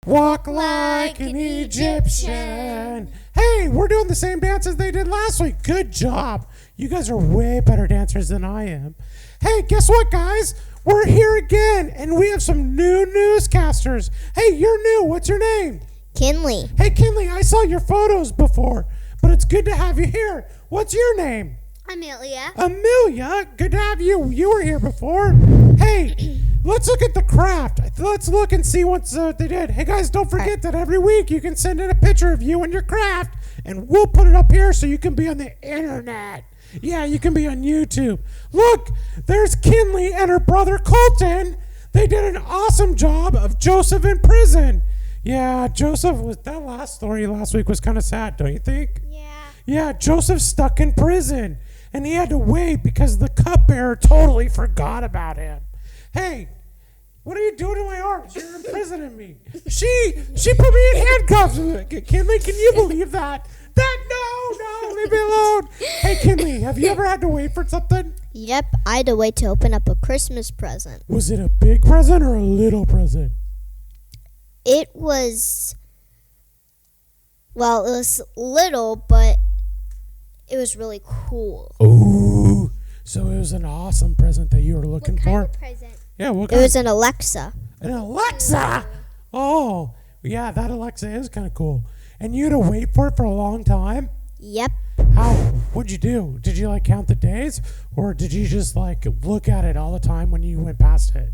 Walk like an Egyptian. Hey, we're doing the same dance as they did last week. Good job. You guys are way better dancers than I am. Hey, guess what, guys? We're here again, and we have some new newscasters. Hey, you're new. What's your name? Kinley. Hey, Kinley, I saw your photos before, but it's good to have you here. What's your name? Amelia. Amelia, good to have you. You were here before. Hey, let's look at the craft. Let's look and see what they did. Hey, guys, don't forget that every week you can send in a picture of you and your craft, and we'll put it up here so you can be on the internet. Yeah, you can be on YouTube. Look, there's Kinley and her brother Colton. They did an awesome job of Joseph in prison. Yeah, Joseph was that last story last week was kind of sad, don't you think? Yeah, Joseph's stuck in prison, and he had to wait because the cupbearer totally forgot about him. Hey, what are you doing to my arms? You're imprisoning me. She put me in handcuffs. Kinley, can you believe that? No, leave me alone. Hey, Kinley, have you ever had to wait for something? Yep, I had to wait to open up a Christmas present. Was it a big present or a little present? It was little, but it was really cool. Ooh, so it was an awesome present that you were looking for? What kind of present? Yeah, what It kind? was an Alexa. An Alexa! Oh, yeah, that Alexa is kind of cool. And you had to wait for it for a long time? Yep. What'd you do? Did you, count the days? Or did you just, look at it all the time when you went past it?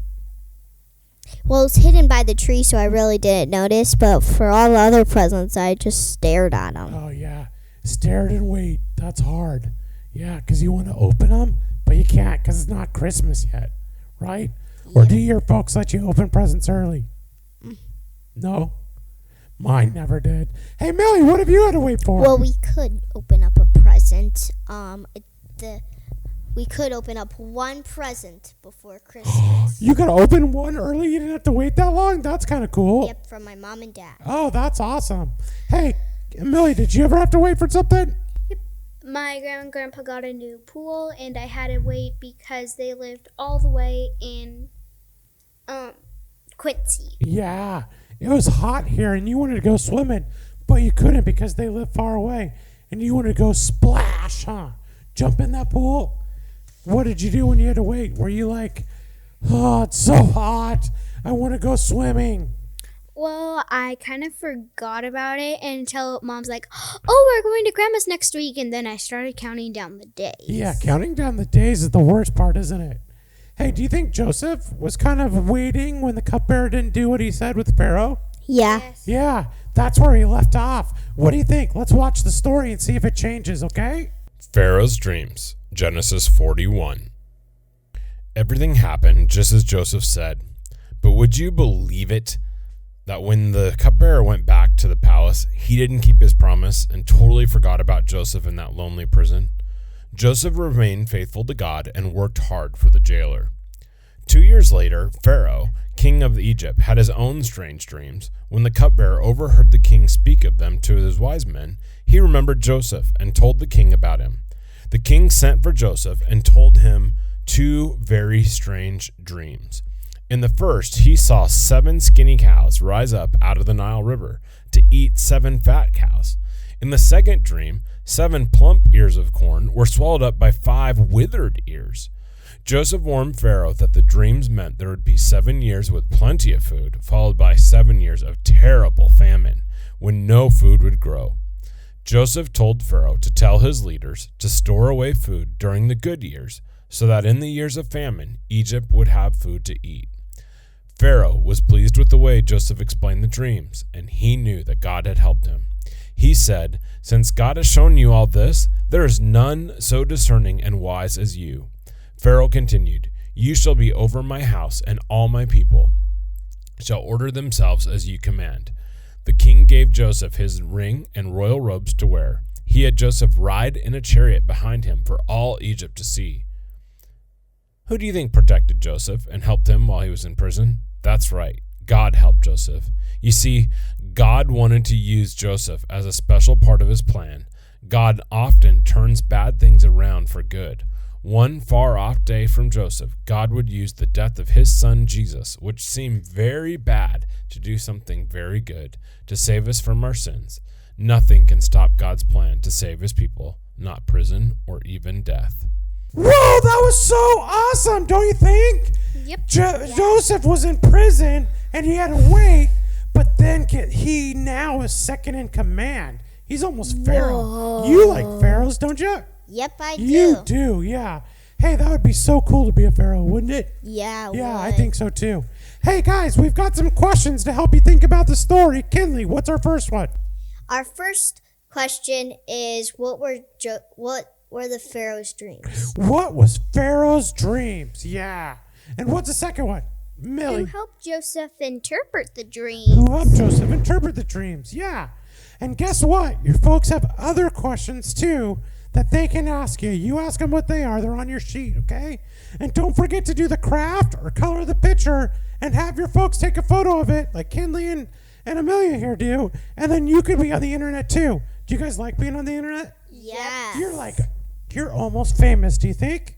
Well, it was hidden by the tree, so I really didn't notice. But for all the other presents, I just stared at them. Oh, yeah. Stared and wait. That's hard. Yeah, because you want to open them, but you can't because it's not Christmas yet, right? Or do your folks let you open presents early? No? Mine never did. Hey, Millie, what have you had to wait for? Well, we could open up a present. We could open up one present before Christmas. You could open one early? You didn't have to wait that long? That's kind of cool. Yep, from my mom and dad. Oh, that's awesome. Hey, Millie, did you ever have to wait for something? My grandma and grandpa got a new pool, and I had to wait because they lived all the way in Quincy. Yeah, it was hot here, and you wanted to go swimming, but you couldn't because they live far away, and you wanted to go splash, huh? Jump in that pool? What did you do when you had to wait? Were you like, oh, it's so hot, I want to go swimming? Well, I kind of forgot about it until Mom's like, oh, we're going to Grandma's next week. And then I started counting down the days. Yeah, counting down the days is the worst part, isn't it? Hey, do you think Joseph was kind of waiting when the cupbearer didn't do what he said with Pharaoh? Yeah. Yes. Yeah, that's where he left off. What do you think? Let's watch the story and see if it changes, okay? Pharaoh's dreams, Genesis 41. Everything happened just as Joseph said. But would you believe it that when the cupbearer went back to the palace, he didn't keep his promise and totally forgot about Joseph in that lonely prison? Joseph remained faithful to God and worked hard for the jailer. 2 years later, Pharaoh, king of Egypt, had his own strange dreams. When the cupbearer overheard the king speak of them to his wise men, he remembered Joseph and told the king about him. The king sent for Joseph and told him 2 very strange dreams. In the first, he saw 7 skinny cows rise up out of the Nile River to eat 7 fat cows. In the second dream, 7 plump ears of corn were swallowed up by 5 withered ears. Joseph warned Pharaoh that the dreams meant there would be 7 years with plenty of food, followed by 7 years of terrible famine, when no food would grow. Joseph told Pharaoh to tell his leaders to store away food during the good years, so that in the years of famine, Egypt would have food to eat. Pharaoh was pleased with the way Joseph explained the dreams, and he knew that God had helped him. He said, "Since God has shown you all this, there is none so discerning and wise as you." Pharaoh continued, "You shall be over my house, and all my people shall order themselves as you command." The king gave Joseph his ring and royal robes to wear. He had Joseph ride in a chariot behind him for all Egypt to see. Who do you think protected Joseph and helped him while he was in prison? That's right, God helped Joseph. You see, God wanted to use Joseph as a special part of his plan. God often turns bad things around for good. One far off day from Joseph, God would use the death of his son Jesus, which seemed very bad, to do something very good, to save us from our sins. Nothing can stop God's plan to save his people, not prison or even death. Whoa, that was so awesome, don't you think? Yep. Joseph was in prison and he had to wait, but then he now is second in command. He's almost Pharaoh. You like pharaohs, don't you? Yep, I do. You do, yeah. Hey, that would be so cool to be a pharaoh, wouldn't it? Yeah, Yeah, I think so too. Hey guys, we've got some questions to help you think about the story. Kinley, what's our first one? Our first question is, what were the Pharaoh's dreams? What was Pharaoh's dreams? Yeah. And what's the second one? Millie. Who helped Joseph interpret the dream? Who helped Joseph interpret the dreams? Yeah. And guess what? Your folks have other questions too that they can ask you. You ask them what they are. They're on your sheet, okay? And don't forget to do the craft or color the picture and have your folks take a photo of it like Kinley and Amelia here do. And then you could be on the internet too. Do you guys like being on the internet? Yeah. You're almost famous, do you think?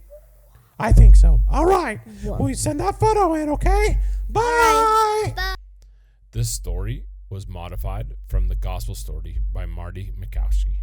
I think so. All right. Well, you send that photo in, okay? Bye. Bye. This story was modified from the Gospel Story by Marty Mikowski.